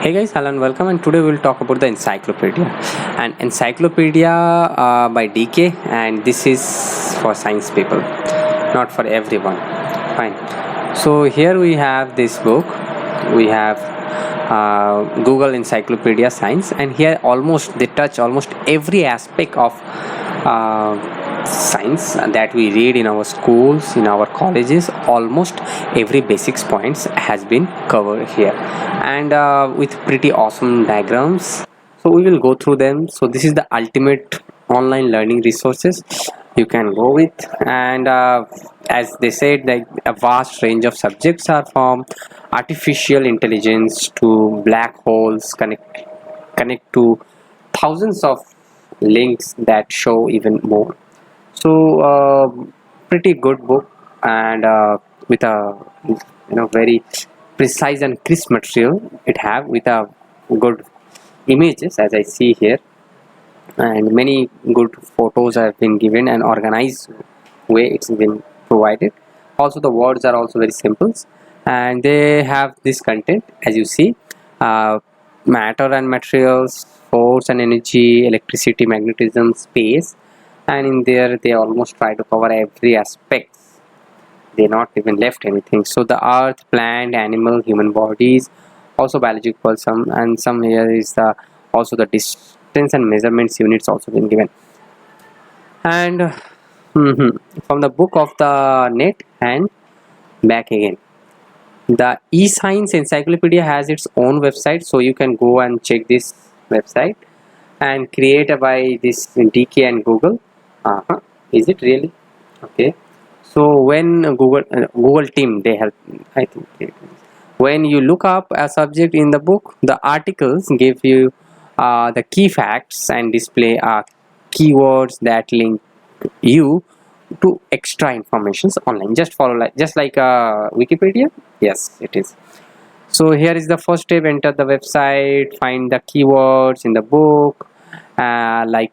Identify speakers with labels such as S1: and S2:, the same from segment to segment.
S1: Hey guys, hello and welcome. And today we'll talk about the encyclopedia. And encyclopedia by DK, and this is for science people, not for everyone. Fine. So here we have this book. We have Google Encyclopedia Science, and here almost they touch almost every aspect of science that we read in our schools, in our colleges. Almost every basics points has been covered here, and with pretty awesome diagrams. So we will go through them. So this is the ultimate online learning resources you can go with, and as they said, like a vast range of subjects are from artificial intelligence to black holes, connect to thousands of links that show even more. So pretty good book, and with a very precise and crisp material it have, with a good images as I see here, and many good photos have been given and organized way it's been provided. Also the words are also very simple, and they have this content as you see, matter and materials, force and energy, electricity, magnetism, space, and in there they almost try to cover every aspect. They not even left anything. So the earth, plant, animal, human bodies, also biological, some, and some here is the also the distance and measurements units also been given. And from the book of the net and back again, the eScience Encyclopedia has its own website, so you can go and check this website, and created by this DK and Google. Is it really? Okay. So when Google team they help, I think when you look up a subject in the book, the articles give you the key facts and display keywords that link you to extra informations online. Just follow just like Wikipedia. Yes, it is. So here is the first step: enter the website, find the keywords in the book, like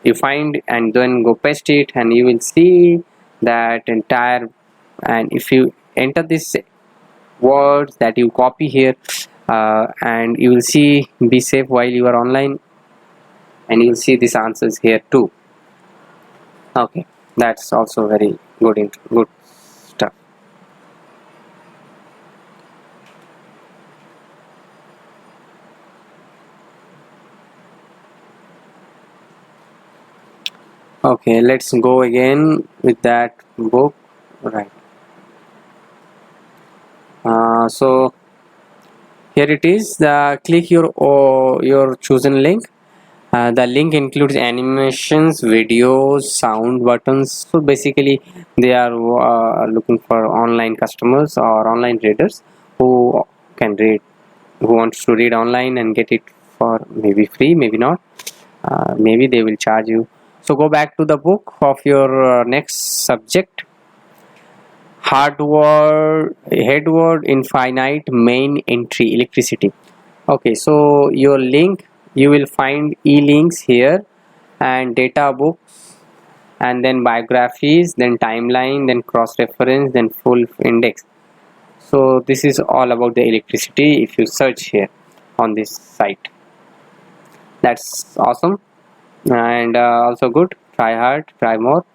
S1: you find, and then go paste it, and you will see that entire. And if you enter this words that you copy here, and you will see be safe while you are online, and you will see these answers here too. Okay, that's also very good stuff. Okay, let's go again with that book, right? So here it is. Click your chosen link. The link includes animations, videos, sound buttons. So basically they are looking for online customers or online readers who can read, who wants to read online and get it for maybe free, maybe not, maybe they will charge you. So go back to the book of your next subject. Hardware headword infinite main entry electricity. Okay, so your link, you will find e-links here, and data books, and then biographies, then timeline, then cross reference, then full index. So this is all about the electricity if you search here on this site. That's awesome, and also good. Try hard, try more.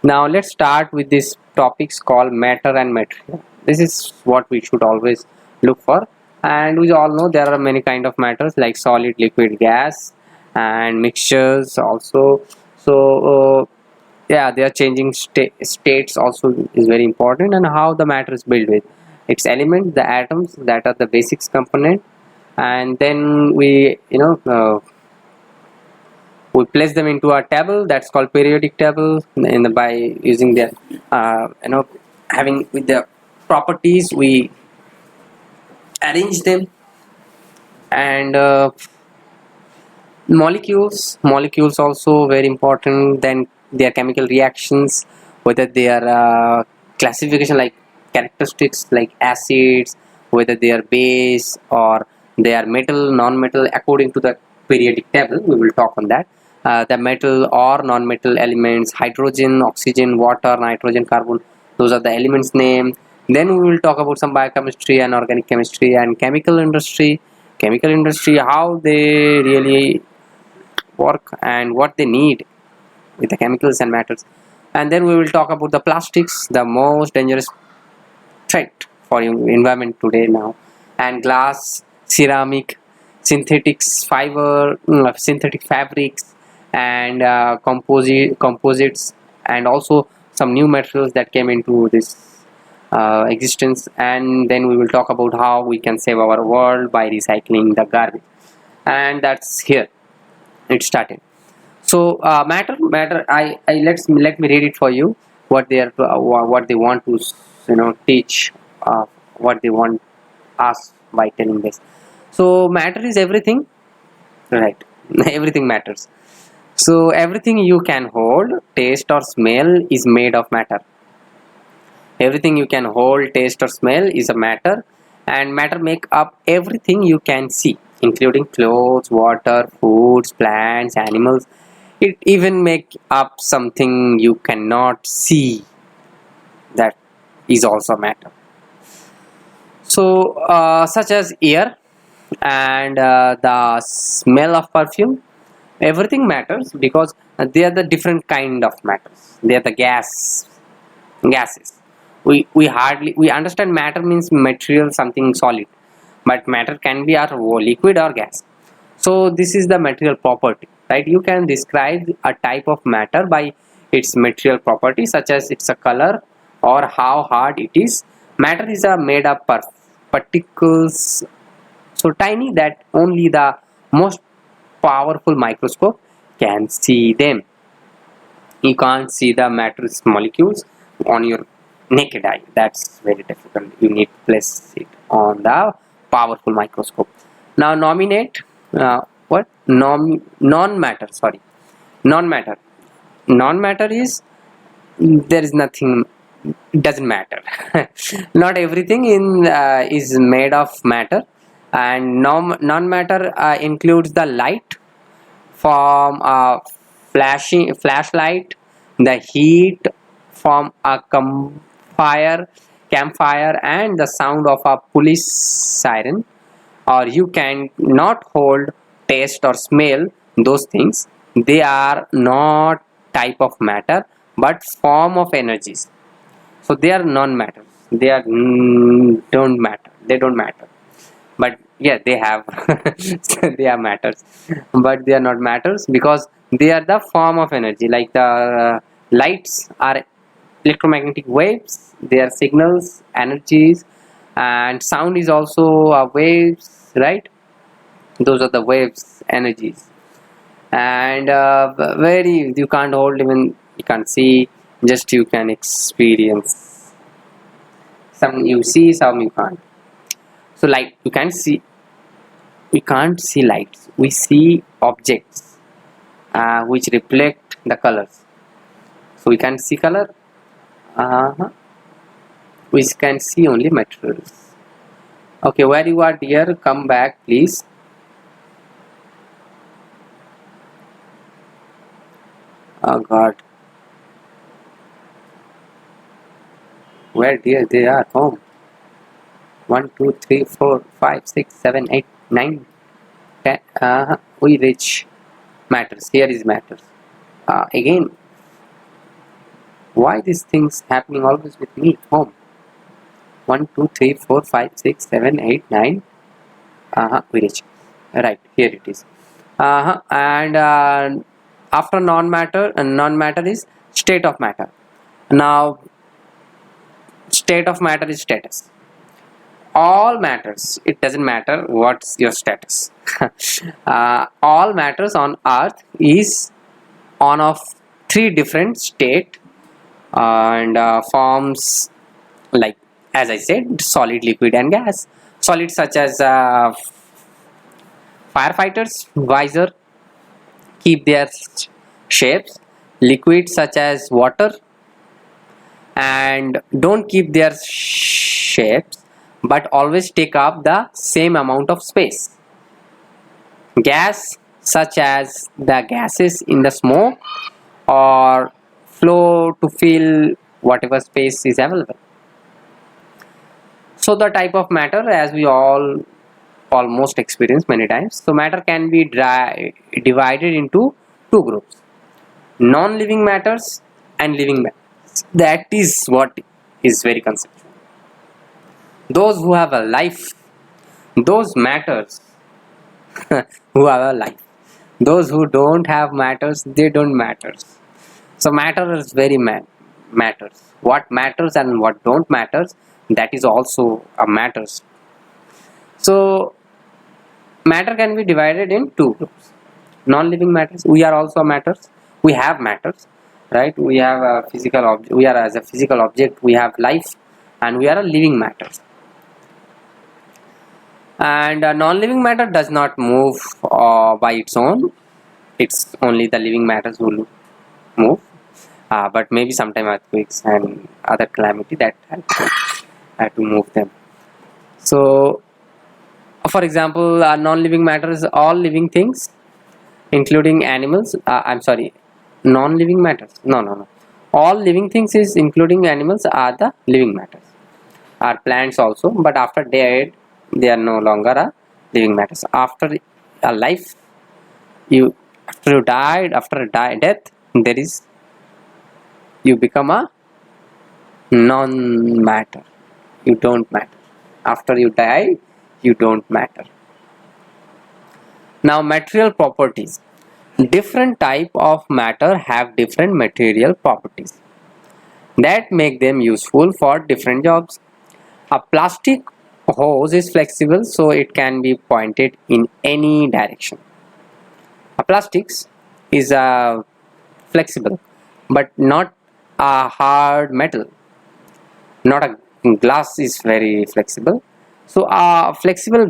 S1: Now let's start with this topics called matter and material. This is what we should always look for, and we all know there are many kind of matters like solid, liquid, gas, and mixtures also. So yeah, they are changing states also is very important, and how the matter is built with its elements, the atoms that are the basics component, and then we place them into a table that's called periodic table, by using the having with the properties we arrange them. And molecules also very important, then their chemical reactions, whether they are classification like characteristics like acids, whether they are base or they are metal, non-metal, according to the periodic table. We will talk on that. The metal or non-metal elements, hydrogen, oxygen, water, nitrogen, carbon, those are the elements name. Then we will talk about some biochemistry and organic chemistry and chemical industry. chemical industry, how they really work and what they need with the chemicals and matters. And then we will talk about the plastics, the most dangerous threat for your environment today now, and glass, ceramic, synthetic fabrics, and composites, and also some new materials that came into this existence. And then we will talk about how we can save our world by recycling the garbage. And that's here it started. So matter I let me read it for you, what they are what they want to teach, what they want us by telling this. So matter is everything, right? Everything matters. So everything you can hold, taste or smell is made of matter. Everything you can hold, taste or smell is a matter, and matter make up everything you can see, including clothes, water, foods, plants, animals. It even make up something you cannot see, that is also matter. So such as air and the smell of perfume, everything matters because they are the different kind of matters. They are the gases. We understand matter means material, something solid, but matter can be a liquid or gas. So this is the material property, right? You can describe a type of matter by its material property, such as its a color or how hard it is. Matter is made up of particles so tiny that only the most powerful microscope can see them. You can't see the matter's molecules on your naked eye. That's very difficult. You need to place it on the powerful microscope. Now nominate what non-matter. Sorry, non-matter. Non-matter is there is nothing. Doesn't matter. Not everything in is made of matter, and non-matter includes the light from a flashlight, the heat from a campfire, and the sound of a police siren. Or you can not hold, taste or smell those things. They are not type of matter but form of energies. So they are non-matter. They are don't matter. They don't matter. But yeah, they have they are matters, but they are not matters because they are the form of energy. Like the lights are electromagnetic waves. They are signals, energies, and sound is also waves, right? Those are the waves, energies. And very you can't hold, even you can't see, just you can experience. Some you see, some you can't. So light you can see, we can't see lights, we see objects which reflect the colors. So we can see color, we can see only materials. Okay, where you are dear, come back please. Oh god, where dear they are home. 1 2 3 4 5 6 7 8 9 10. We reach matters. Here is matters. Again, why these things happening always with me? Home. 1 2 3 4 5 6 7 8 9. We reach. Right, here it is. And after non-matter, non-matter is state of matter. Now, state of matter is status. All matters, it doesn't matter what's your status. All matters on earth is on of three different state and forms, like as I said, solid, liquid and gas. Solid such as firefighters visor keep their shapes. Liquid such as water and don't keep their shapes but always take up the same amount of space. Gas such as the gases in the smoke or flow to fill whatever space is available. So the type of matter, as we all almost experienced many times. So matter can be divided into two groups: non-living matters and living matters. That is what is very conceptual. Those who have a life, those matters who have a life. Those who don't have matters, they don't matters. So matter is very matters. What matters and what don't matters, that is also a matters. So matter can be divided in two groups: non-living matters. We are also matters. We have matters, right? We have a physical object. We are as a physical object. We have life, and we are a living matter. And non-living matter does not move by its own. It's only the living matters who move. But maybe sometime earthquakes and other calamity that have to move them. So for example, non-living matters, all living things including animals, I'm sorry, non-living matters, no, all living things is including animals are the living matters, are plants also, but after dead they are no longer a living matters. After a life, after you died, after death, there is, you become a non-matter, you don't matter. After you die, you don't matter. Now material properties. Different type of matter have different material properties that make them useful for different jobs. A plastic hose is flexible, so it can be pointed in any direction. A plastics is flexible, but not a hard metal. Not a glass is very flexible. So flexible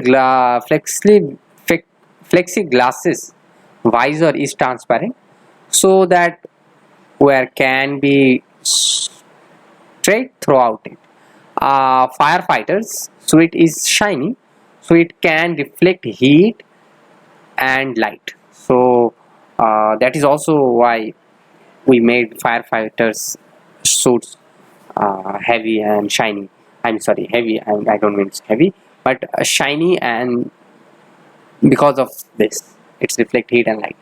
S1: flexiglasses visor is transparent, so that where can be straight throughout it. Firefighters suit is shiny, so it can reflect heat and light. So that is also why we made firefighters suits heavy and shiny. I'm sorry, heavy, and I don't mean heavy, but shiny, and because of this, it's reflect heat and light.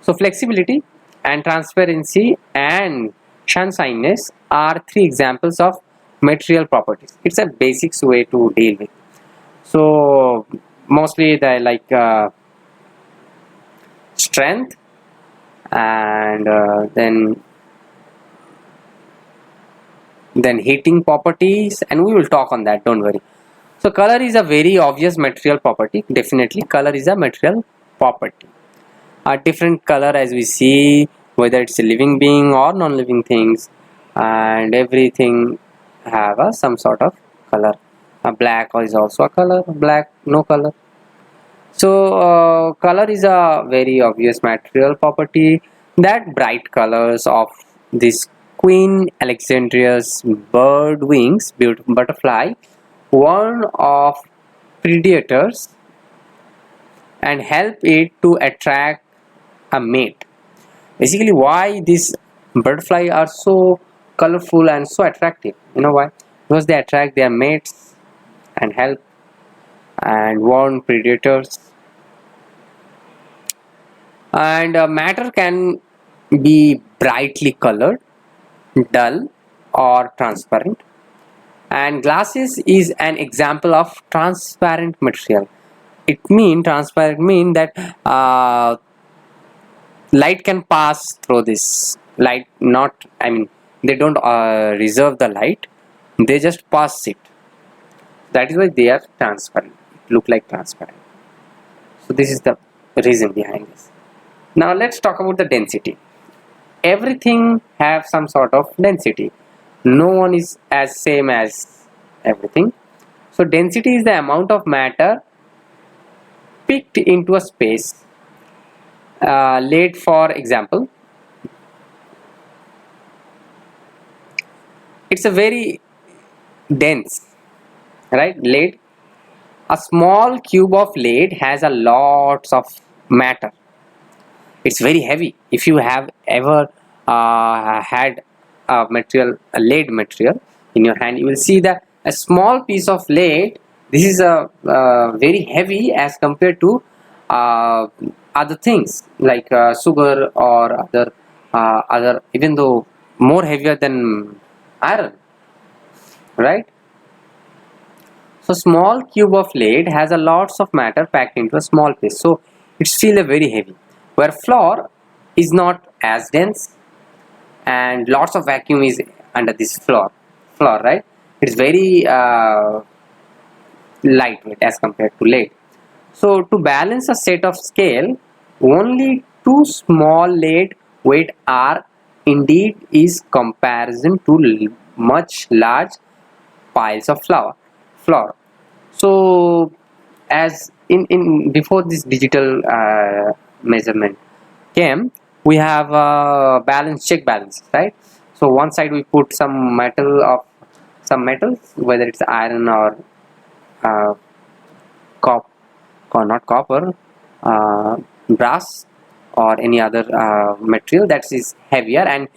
S1: So flexibility and transparency and shininess are three examples of material properties. It's a basics way to deal with. So mostly they like strength, and then heating properties, and we will talk on that, don't worry. So color is a very obvious material property. Definitely color is a material property. A different color, as we see, whether it's a living being or non-living things, and everything have some sort of color. A black is also a color, black no color. So color is a very obvious material property. That bright colors of this Queen Alexandria's bird wings, butterfly, warn of predators and help it to attract a mate. Basically, why these butterfly are so colorful and so attractive? You know why? Because they attract their mates and help and warn predators. And matter can be brightly colored, dull, or transparent. And glasses is an example of transparent material. Transparent mean that light can pass through this. Light not, I mean, they don't reserve the light, they just pass it. That is why they are transparent, look like transparent. So this is the reason behind this. Now let's talk about the density. Everything have some sort of density. No one is as same as everything. So density is the amount of matter picked into a space. Lead, for example, it's a very dense, right? Lead, a small cube of lead has a lots of matter. It's very heavy. If you have ever had a lead material in your hand, you will see that a small piece of lead this is a very heavy as compared to uh, other things like sugar or other, even though more heavier than iron, right? So small cube of lead has a lots of matter packed into a small piece, so it's still a very heavy. Where flour is not as dense and lots of vacuum is under this flour, right? It's very lightweight as compared to lead. So to balance a set of scale, only two small lead weight are indeed is comparison to much large piles of flour. So as in before this digital measurement came, we have check balance, right? So one side we put some metals, whether it's iron or uh, cop or not copper, brass or any other material that is heavier, and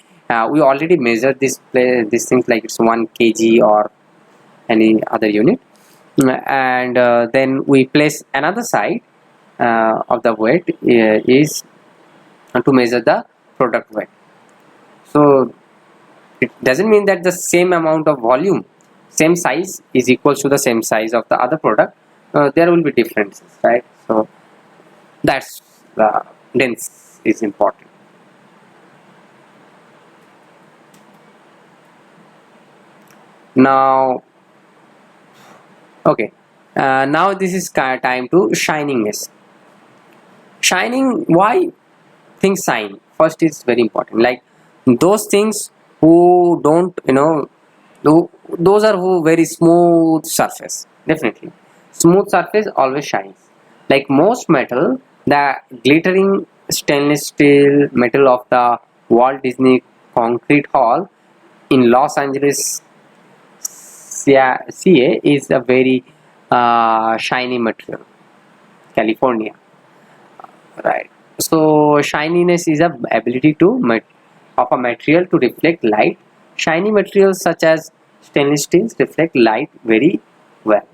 S1: we already measured these things like it's 1 kg or any other unit. And then we place another side of the weight is to measure the product weight. So it doesn't mean that the same amount of volume, same size is equal to the same size of the other product. There will be differences, right? So that's the dense is important. Now okay, now this is time to shiningness. Shining, why things shine? First is very important, like those things who don't, those are who very smooth surface. Definitely smooth surface always shines. Like most metal, the glittering stainless steel metal of the Walt Disney concrete hall in Los Angeles CA is a very shiny material, California, right? So shininess is a ability of a material to reflect light. Shiny materials such as stainless steel reflect light very well.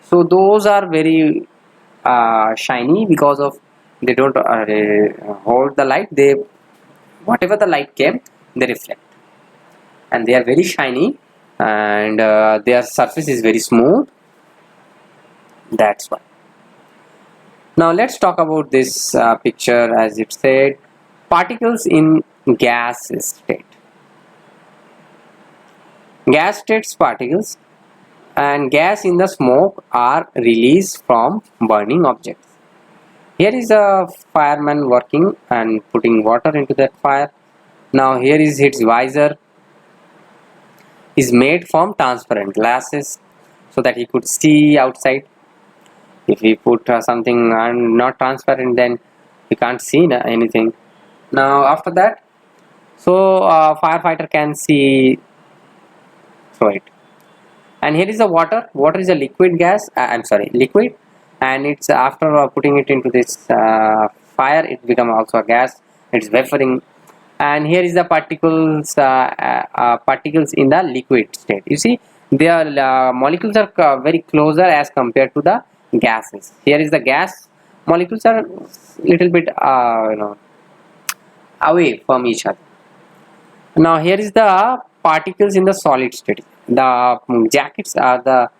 S1: So those are very shiny because of they don't hold the light. They whatever the light came, they reflect, and they are very shiny, and their surface is very smooth. That's why. Now let's talk about this picture. As it said, particles in gas state. Gas states particles and gas in the smoke are released from burning objects. Here is a fireman working and putting water into that fire. Now here is its visor is made from transparent glasses so that he could see outside. If we put something not transparent, then you can't see anything. Now after that, so firefighter can see through it. And here is the water. Water is a liquid gas. I'm sorry, liquid, and it's after putting it into this fire, it becomes also a gas. It's vaporing. And here is the particles in the liquid state. You see, their molecules are very closer as compared to the gases. Here is the gas molecules are little bit away from each other. Now here is the particles in the solid state. The jackets are the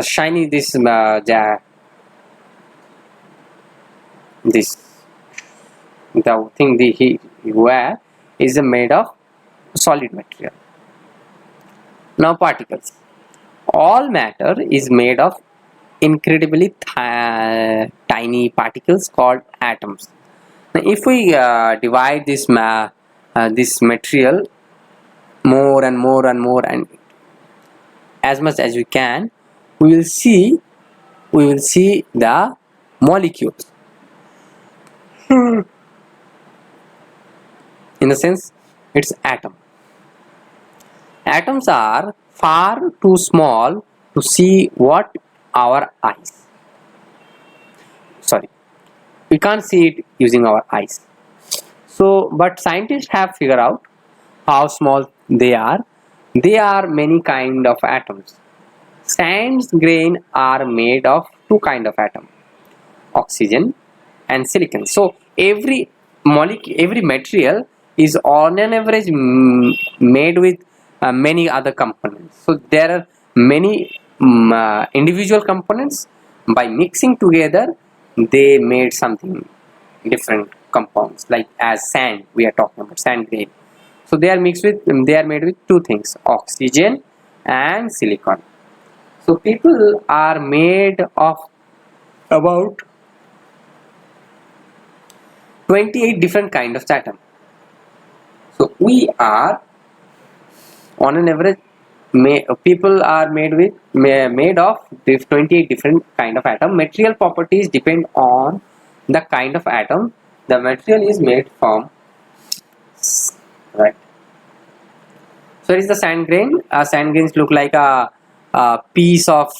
S1: shiny this the thing he wear is made of solid material. Now particles. All matter is made of incredibly tiny particles called atoms. Now, if we divide this material more and more and more and as much as we can, we will see the molecules. In the sense, it's atom. Atoms are far too small to see what our eyes. Sorry, we can't see it using our eyes. So, but scientists have figured out how small they are. There are many kind of atoms. Sand grain are made of two kind of atom, oxygen and silicon. So every molecule, every material is on an average made with many other components. So there are many individual components. By mixing together, they made something different compounds. Like as sand, we are talking about sand grain. So they are mixed with, they are made with two things, oxygen and silicon. So people are made of about 28 different kind of atom. So we are on an average, people are made of this 28 different kind of atom. Material properties depend on the kind of atom the material is made from, right? So it is the sand grain. Sand grains look like a piece of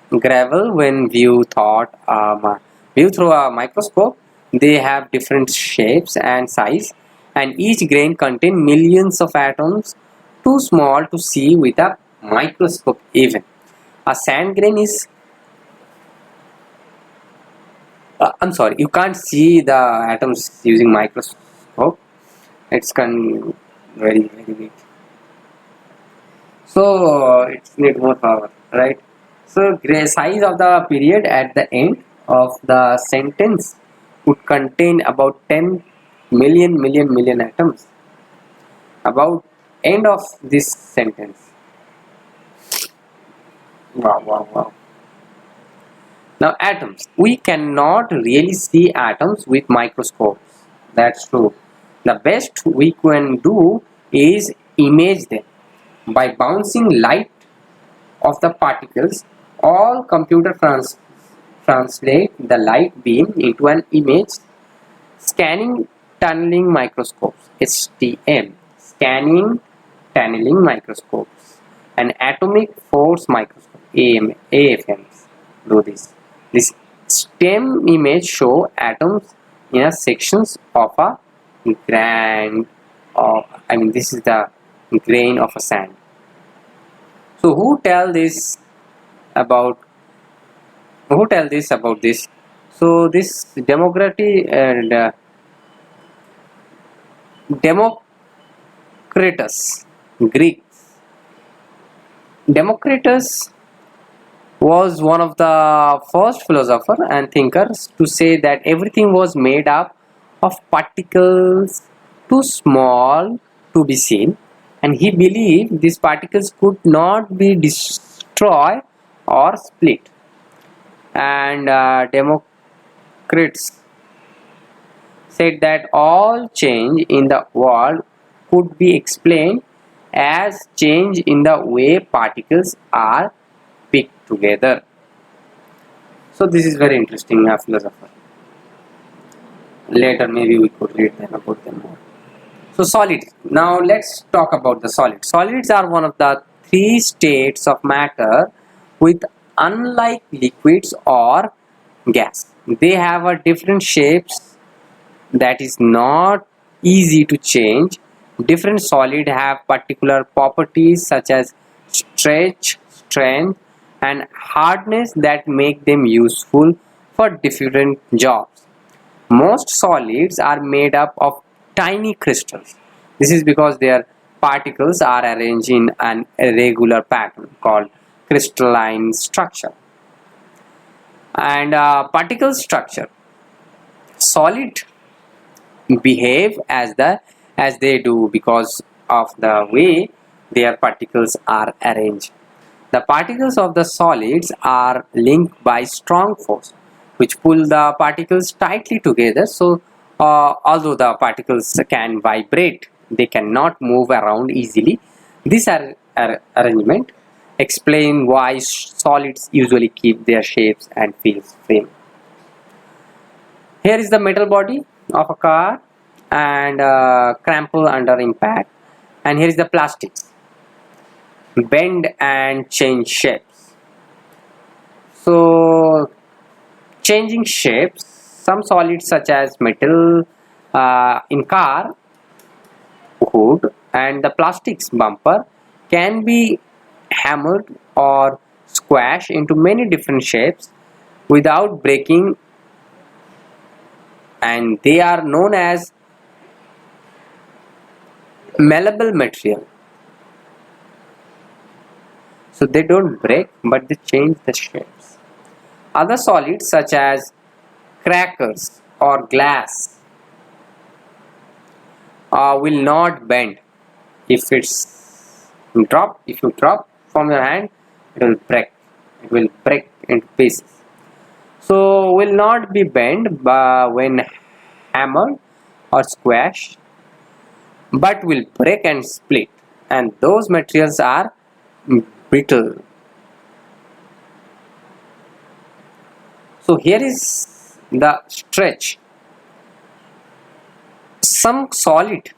S1: gravel when viewed through a microscope. They have different shapes and size, and each grain contains millions of atoms, too small to see with a microscope even. A sand grain is, I'm sorry, you can't see the atoms using microscope. It's very big. So it's need more power, right? So size of the period at the end of the sentence would contain about 10 million atoms. About end of this sentence. Wow. Now atoms. We cannot really see atoms with microscopes. That's true. The best we can do is image them by bouncing light of the particles. All computer translate the light beam into an image. Scanning tunneling microscopes, STM, scanning tunneling microscopes, and atomic force microscope, AFMs, do this. This STEM image show atoms in a sections of a grain of, this is the grain of a sand. So who tell this about this? So this Democritus, Greek. Democritus was one of the first philosophers and thinkers to say that everything was made up of particles too small to be seen, and he believed these particles could not be destroyed or split. And Democritus said that all change in the world could be explained as change in the way particles are picked together. So this is very interesting philosopher. Later maybe we could read them about them more. So solids. Now let's talk about the solids. Solids are one of the three states of matter with, unlike liquids or gas, they have a different shapes that is not easy to change. Different solids have particular properties such as stretch, strength, and hardness that make them useful for different jobs. Most solids are made up of tiny crystals. This is because their particles are arranged in an irregular pattern called crystalline structure. And particle structure. Solid behave as they do because of the way their particles are arranged. The particles of the solids are linked by strong force which pull the particles tightly together. So although the particles can vibrate, they cannot move around easily. This arrangement explains why solids usually keep their shapes and feels frame. Here is the metal body of a car and crumple under impact, and here is the plastics, bend and change shapes. So changing shapes, some solids such as metal in car hood and the plastics bumper can be hammered or squashed into many different shapes without breaking, and they are known as malleable material. So they don't break, but they change the shapes. Other solids such as crackers or glass will not bend. If if you drop from your hand, it will break. It will break into pieces. So will not be bent when hammered or squashed, but will break and split. And those materials are brittle. So here is the stretch. Some solid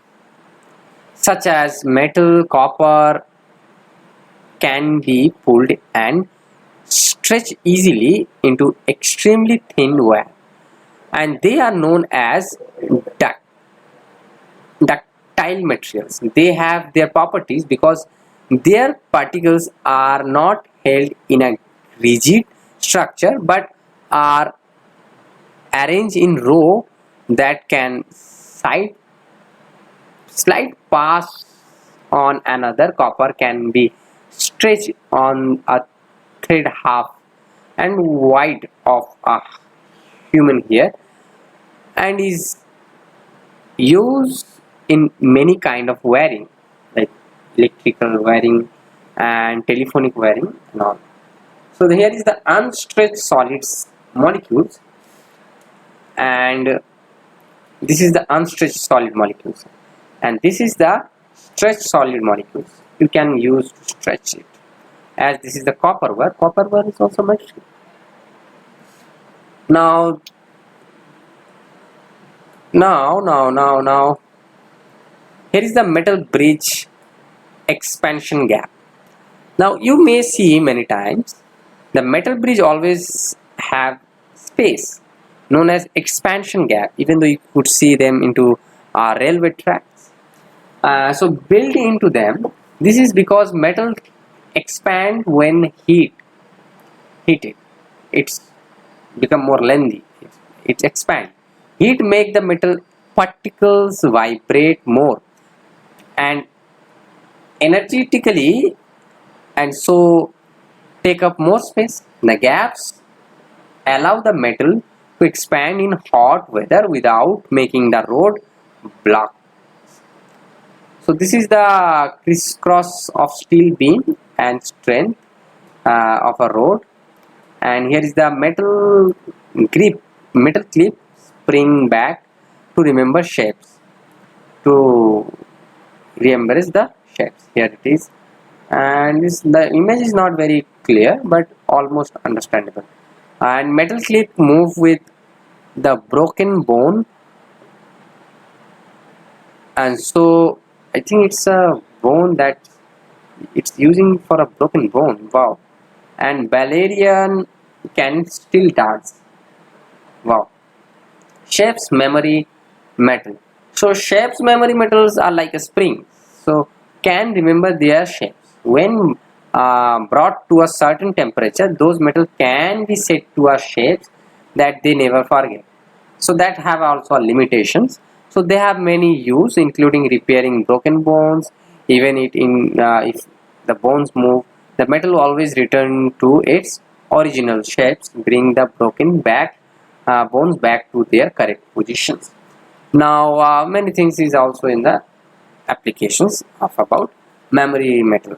S1: such as metal, copper can be pulled and stretched easily into extremely thin wire, and they are known as ductile materials. They have their properties because their particles are not held in a rigid structure but are arranged in row that can slide pass on another. Copper can be stretched on a thread half and wide of a human hair and is used in many kind of wiring like electrical wiring and telephonic wiring and all. So here is the unstretched solids molecules, and this is the unstretched solid molecules, and this is the stretched solid molecules. You can use to stretch it, as this is the copper wire. Copper wire is also mentioned. Now here is the metal bridge expansion gap. Now you may see many times the metal bridge always have space known as expansion gap, even though you could see them into railway tracks. So built into them, this is because metal expand when heated. It's become more lengthy. It expand. Heat make the metal particles vibrate more and energetically, and so take up more space. The gaps allow the metal to expand in hot weather without making the road block. So this is the crisscross of steel beam and strength of a road, and here is the metal clip spring back to remember shapes. The shapes. Here it is, and the image is not very clear but almost understandable. And metal clip move with the broken bone, and so I think it's a bone that it's using for a broken bone. Wow. And Valerian can still dance. Wow. Shapes memory metal. So shapes memory metals are like a spring, so can remember their shapes. When brought to a certain temperature, those metals can be set to a shapes that they never forget. So that have also limitations. So they have many use, including repairing broken bones. Even if the bones move, the metal will always return to its original shapes, bring the broken bones back to their correct positions. Now many things is also in the applications of about memory metal,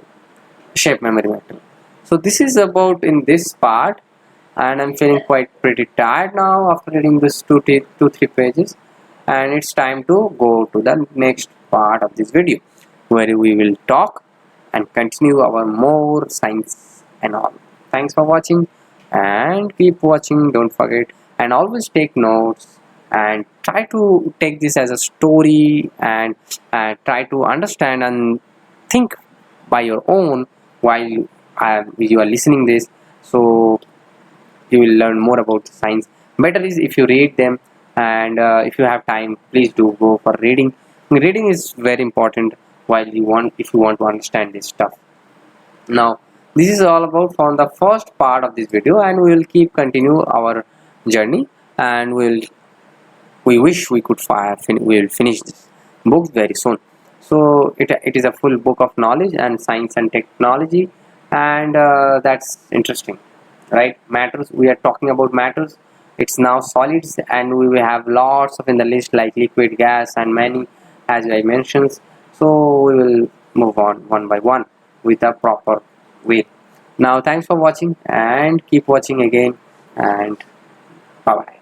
S1: shape memory metal. So this is about in this part, and I'm feeling quite pretty tired now after reading this two three pages, and it's time to go to the next part of this video where we will talk and continue our more science and all. Thanks for watching, and keep watching, don't forget, and always take notes and try to take this as a story, and try to understand and think by your own while you are listening this, so you will learn more about science. Better is if you read them, and if you have time, please do go for reading. Reading is very important while if you want to understand this stuff. Now this is all about from the first part of this video, and we will keep continue our journey, and we wish we could we will finish this book very soon. So it is a full book of knowledge and science and technology, and that's interesting, right? Matters, we are talking about matters. It's now solids, and we will have lots of in the list like liquid, gas, and many as I mentioned. So we will move on one by one with a proper way. Now thanks for watching, and keep watching again, and bye bye.